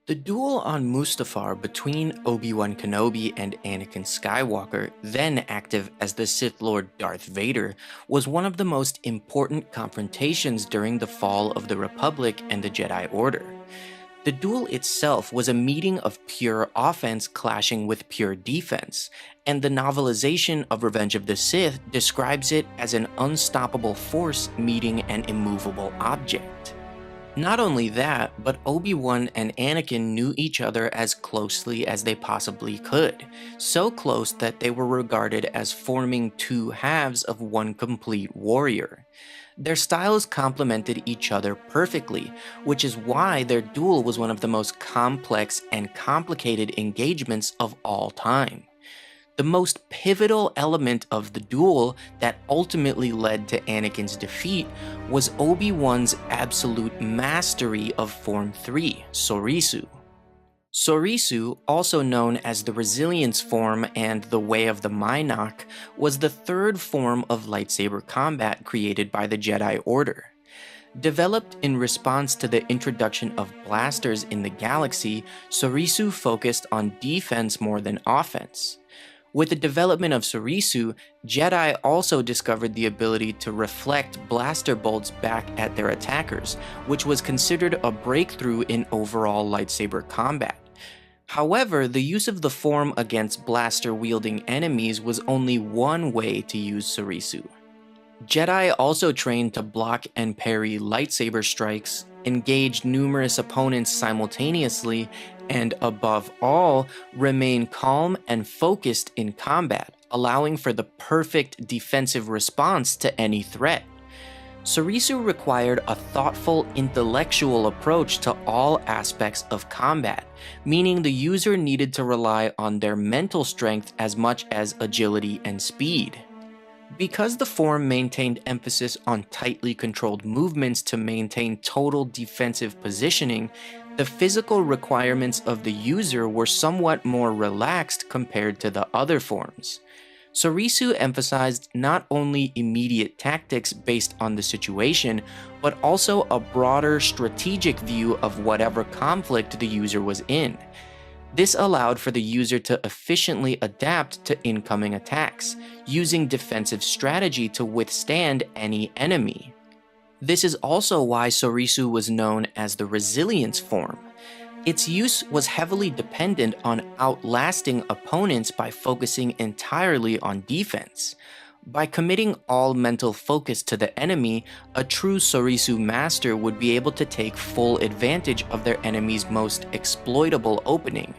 The duel on Mustafar between Obi-Wan Kenobi and Anakin Skywalker, then active as the Sith Lord Darth Vader, was one of the most important confrontations during the fall of the Republic and the Jedi Order. The duel itself was a meeting of pure offense clashing with pure defense, and the novelization of Revenge of the Sith describes it as an unstoppable force meeting an immovable object. Not only that, but Obi-Wan and Anakin knew each other as closely as they possibly could, so close that they were regarded as forming two halves of one complete warrior. Their styles complemented each other perfectly, which is why their duel was one of the most complex and complicated engagements of all time. The most pivotal element of the duel that ultimately led to Anakin's defeat was Obi-Wan's absolute mastery of Form 3, Soresu. Soresu, also known as the Resilience form and the Way of the Mynock, was the third form of lightsaber combat created by the Jedi Order. Developed in response to the introduction of blasters in the galaxy, Soresu focused on defense more than offense. With the development of Soresu, Jedi also discovered the ability to reflect blaster bolts back at their attackers, which was considered a breakthrough in overall lightsaber combat. However, the use of the form against blaster-wielding enemies was only one way to use Soresu. Jedi also trained to block and parry lightsaber strikes, engage numerous opponents simultaneously, and above all, remain calm and focused in combat, allowing for the perfect defensive response to any threat. Soresu required a thoughtful, intellectual approach to all aspects of combat, meaning the user needed to rely on their mental strength as much as agility and speed. Because the form maintained emphasis on tightly controlled movements to maintain total defensive positioning, the physical requirements of the user were somewhat more relaxed compared to the other forms. Soresu emphasized not only immediate tactics based on the situation, but also a broader strategic view of whatever conflict the user was in. This allowed for the user to efficiently adapt to incoming attacks, using defensive strategy to withstand any enemy. This is also why Soresu was known as the Resilience form. Its use was heavily dependent on outlasting opponents by focusing entirely on defense. By committing all mental focus to the enemy, a true Soresu master would be able to take full advantage of their enemy's most exploitable opening.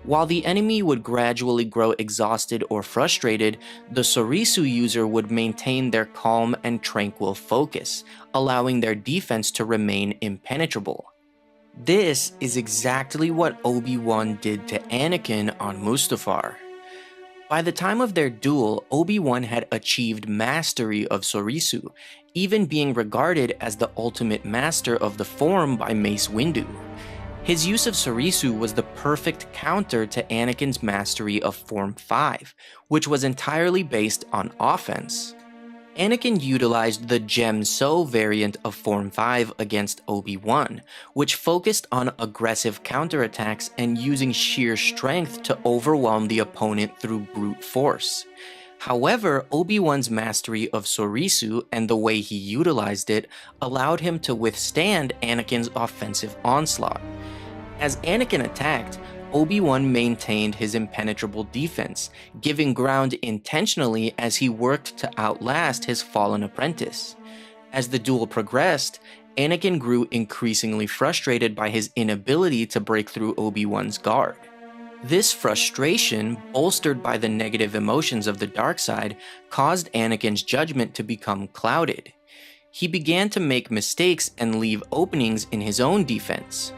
While the enemy would gradually grow exhausted or frustrated, the Soresu user would maintain their calm and tranquil focus, allowing their defense to remain impenetrable. This is exactly what Obi-Wan did to Anakin on Mustafar. By the time of their duel, Obi-Wan had achieved mastery of Soresu, even being regarded as the ultimate master of the form by Mace Windu. His use of Soresu was the perfect counter to Anakin's mastery of Form 5, which was entirely based on offense. Anakin utilized the Djem So variant of Form 5 against Obi-Wan, which focused on aggressive counterattacks and using sheer strength to overwhelm the opponent through brute force. However, Obi-Wan's mastery of Soresu and the way he utilized it allowed him to withstand Anakin's offensive onslaught. As Anakin attacked, Obi-Wan maintained his impenetrable defense, giving ground intentionally as he worked to outlast his fallen apprentice. As the duel progressed, Anakin grew increasingly frustrated by his inability to break through Obi-Wan's guard. This frustration, bolstered by the negative emotions of the dark side, caused Anakin's judgment to become clouded. He began to make mistakes and leave openings in his own defense.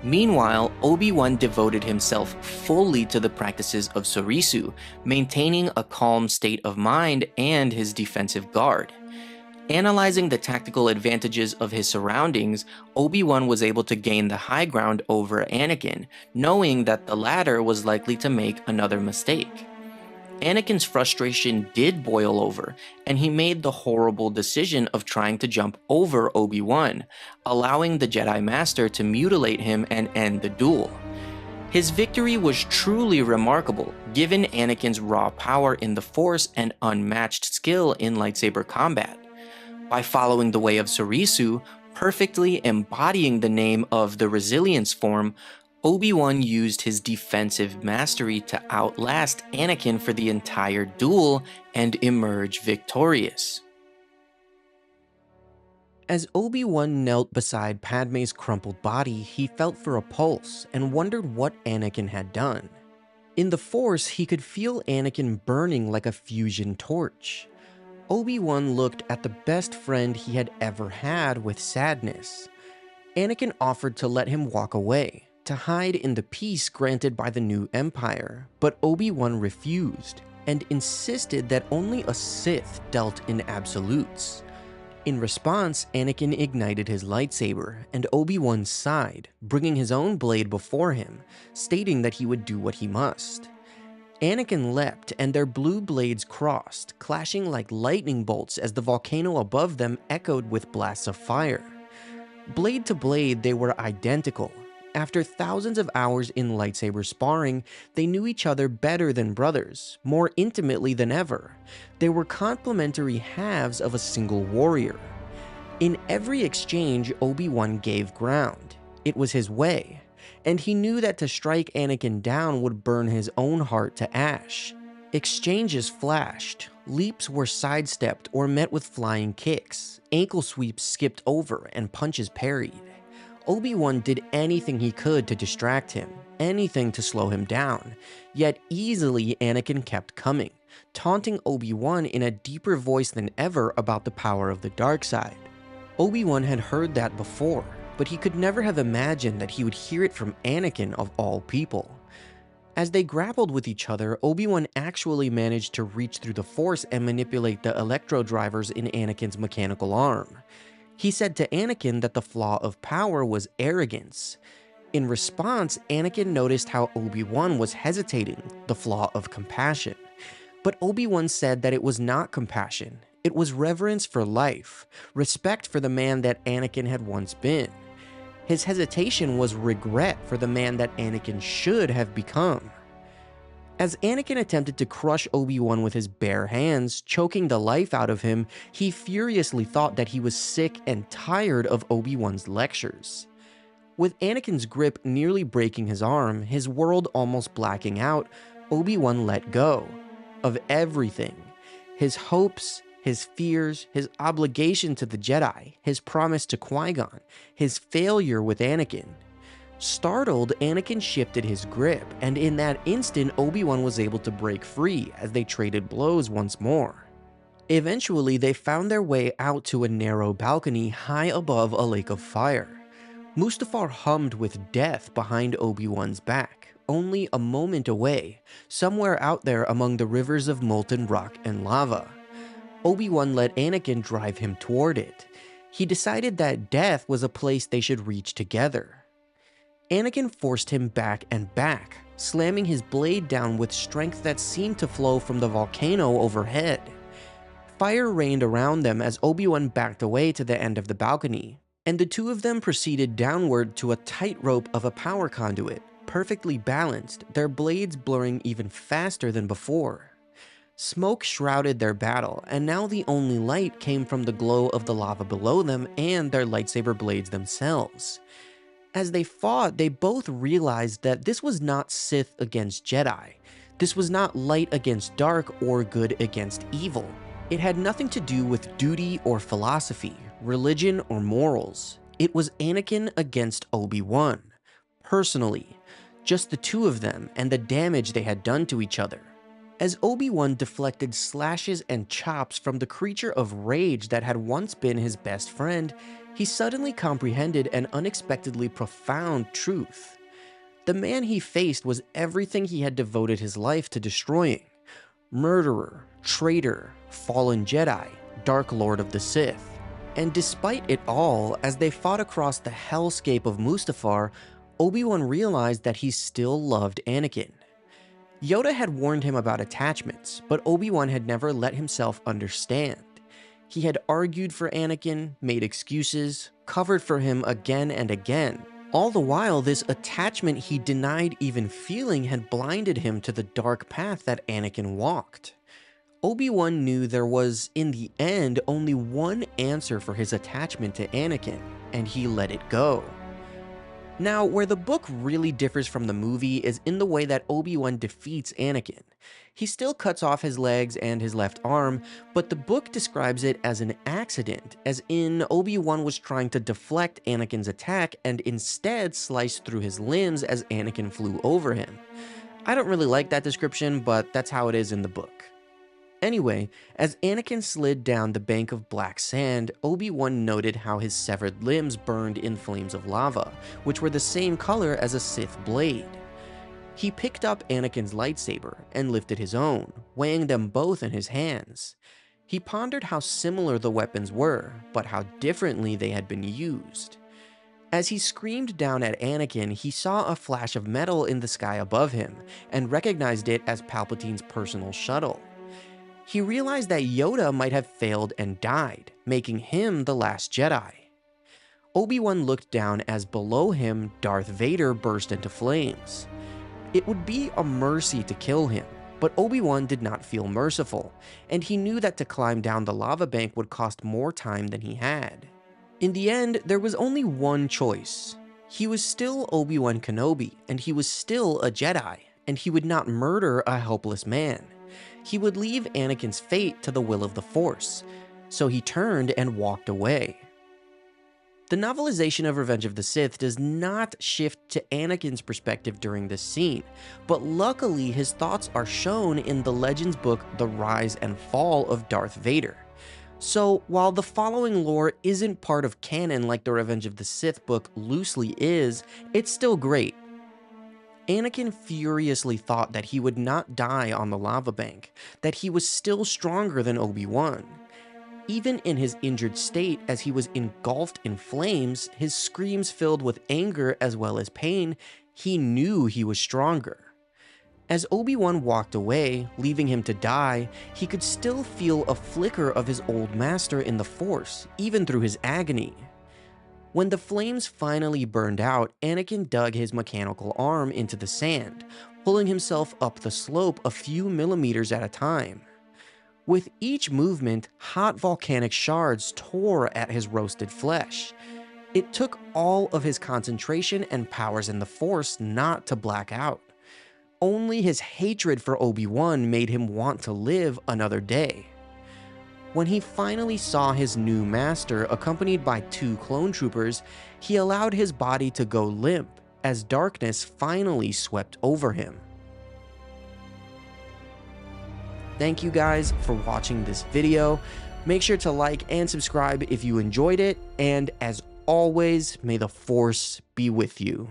Meanwhile, Obi-Wan devoted himself fully to the practices of Soresu, maintaining a calm state of mind and his defensive guard. Analyzing the tactical advantages of his surroundings, Obi-Wan was able to gain the high ground over Anakin, knowing that the latter was likely to make another mistake. Anakin's frustration did boil over, and he made the horrible decision of trying to jump over Obi-Wan, allowing the Jedi Master to mutilate him and end the duel. His victory was truly remarkable, given Anakin's raw power in the Force and unmatched skill in lightsaber combat. By following the way of Soresu, perfectly embodying the name of the Resilience form, Obi-Wan used his defensive mastery to outlast Anakin for the entire duel and emerge victorious. As Obi-Wan knelt beside Padme's crumpled body, he felt for a pulse and wondered what Anakin had done. In the Force, he could feel Anakin burning like a fusion torch. Obi-Wan looked at the best friend he had ever had with sadness. Anakin offered to let him walk away, to hide in the peace granted by the new Empire, but Obi-Wan refused and insisted that only a Sith dealt in absolutes. In response, Anakin ignited his lightsaber, and Obi-Wan sighed, bringing his own blade before him, stating that he would do what he must. Anakin leapt, and their blue blades crossed, clashing like lightning bolts as the volcano above them echoed with blasts of fire. Blade to blade, they were identical. After thousands of hours in lightsaber sparring, they knew each other better than brothers, more intimately than ever. They were complementary halves of a single warrior. In every exchange, Obi-Wan gave ground. It was his way, and he knew that to strike Anakin down would burn his own heart to ash. Exchanges flashed, leaps were sidestepped or met with flying kicks, ankle sweeps skipped over, and punches parried. Obi-Wan did anything he could to distract him, anything to slow him down, yet easily Anakin kept coming, taunting Obi-Wan in a deeper voice than ever about the power of the dark side. Obi-Wan had heard that before, but he could never have imagined that he would hear it from Anakin of all people. As they grappled with each other, Obi-Wan actually managed to reach through the Force and manipulate the electro drivers in Anakin's mechanical arm. He said to Anakin that the flaw of power was arrogance. In response, Anakin noticed how Obi-Wan was hesitating, the flaw of compassion. But Obi-Wan said that it was not compassion. It was reverence for life, respect for the man that Anakin had once been. His hesitation was regret for the man that Anakin should have become. As Anakin attempted to crush Obi-Wan with his bare hands, choking the life out of him, he furiously thought that he was sick and tired of Obi-Wan's lectures. With Anakin's grip nearly breaking his arm, his world almost blacking out, Obi-Wan let go of everything. His hopes, his fears, his obligation to the Jedi, his promise to Qui-Gon, his failure with Anakin. Startled, Anakin shifted his grip, and in that instant, Obi-Wan was able to break free as they traded blows once more. Eventually, they found their way out to a narrow balcony high above a lake of fire. Mustafar hummed with death behind Obi-Wan's back, only a moment away, somewhere out there among the rivers of molten rock and lava. Obi-Wan let Anakin drive him toward it. He decided that death was a place they should reach together. Anakin forced him back and back, slamming his blade down with strength that seemed to flow from the volcano overhead. Fire rained around them as Obi-Wan backed away to the end of the balcony, and the two of them proceeded downward to a tightrope of a power conduit, perfectly balanced, their blades blurring even faster than before. Smoke shrouded their battle, and now the only light came from the glow of the lava below them and their lightsaber blades themselves. As they fought, they both realized that this was not Sith against Jedi. This was not light against dark or good against evil. It had nothing to do with duty or philosophy, religion or morals. It was Anakin against Obi-Wan. Personally, just the two of them and the damage they had done to each other. As Obi-Wan deflected slashes and chops from the creature of rage that had once been his best friend, he suddenly comprehended an unexpectedly profound truth. The man he faced was everything he had devoted his life to destroying. Murderer, traitor, fallen Jedi, Dark Lord of the Sith. And despite it all, as they fought across the hellscape of Mustafar, Obi-Wan realized that he still loved Anakin. Yoda had warned him about attachments, but Obi-Wan had never let himself understand. He had argued for Anakin, made excuses, covered for him again and again. All the while, this attachment he denied even feeling had blinded him to the dark path that Anakin walked. Obi-Wan knew there was, in the end, only one answer for his attachment to Anakin, and he let it go. Now, where the book really differs from the movie is in the way that Obi-Wan defeats Anakin. He still cuts off his legs and his left arm, but the book describes it as an accident, as in Obi-Wan was trying to deflect Anakin's attack and instead sliced through his limbs as Anakin flew over him. I don't really like that description, but that's how it is in the book. Anyway, as Anakin slid down the bank of black sand, Obi-Wan noted how his severed limbs burned in flames of lava, which were the same color as a Sith blade. He picked up Anakin's lightsaber and lifted his own, weighing them both in his hands. He pondered how similar the weapons were, but how differently they had been used. As he screamed down at Anakin, he saw a flash of metal in the sky above him, and recognized it as Palpatine's personal shuttle. He realized that Yoda might have failed and died, making him the last Jedi. Obi-Wan looked down as below him, Darth Vader burst into flames. It would be a mercy to kill him, but Obi-Wan did not feel merciful, and he knew that to climb down the lava bank would cost more time than he had. In the end, there was only one choice. He was still Obi-Wan Kenobi, and he was still a Jedi, and he would not murder a helpless man. He would leave Anakin's fate to the will of the Force, so he turned and walked away. The novelization of Revenge of the Sith does not shift to Anakin's perspective during this scene, but luckily his thoughts are shown in the Legends book The Rise and Fall of Darth Vader. So while the following lore isn't part of canon like the Revenge of the Sith book loosely is, it's still great. Anakin furiously thought that he would not die on the lava bank, that he was still stronger than Obi-Wan. Even in his injured state, as he was engulfed in flames, his screams filled with anger as well as pain, he knew he was stronger. As Obi-Wan walked away, leaving him to die, he could still feel a flicker of his old master in the Force, even through his agony. When the flames finally burned out, Anakin dug his mechanical arm into the sand, pulling himself up the slope a few millimeters at a time. With each movement, hot volcanic shards tore at his roasted flesh. It took all of his concentration and powers in the Force not to black out. Only his hatred for Obi-Wan made him want to live another day. When he finally saw his new master accompanied by 2 clone troopers, he allowed his body to go limp as darkness finally swept over him. Thank you guys for watching this video. Make sure to like and subscribe if you enjoyed it, and as always, may the Force be with you.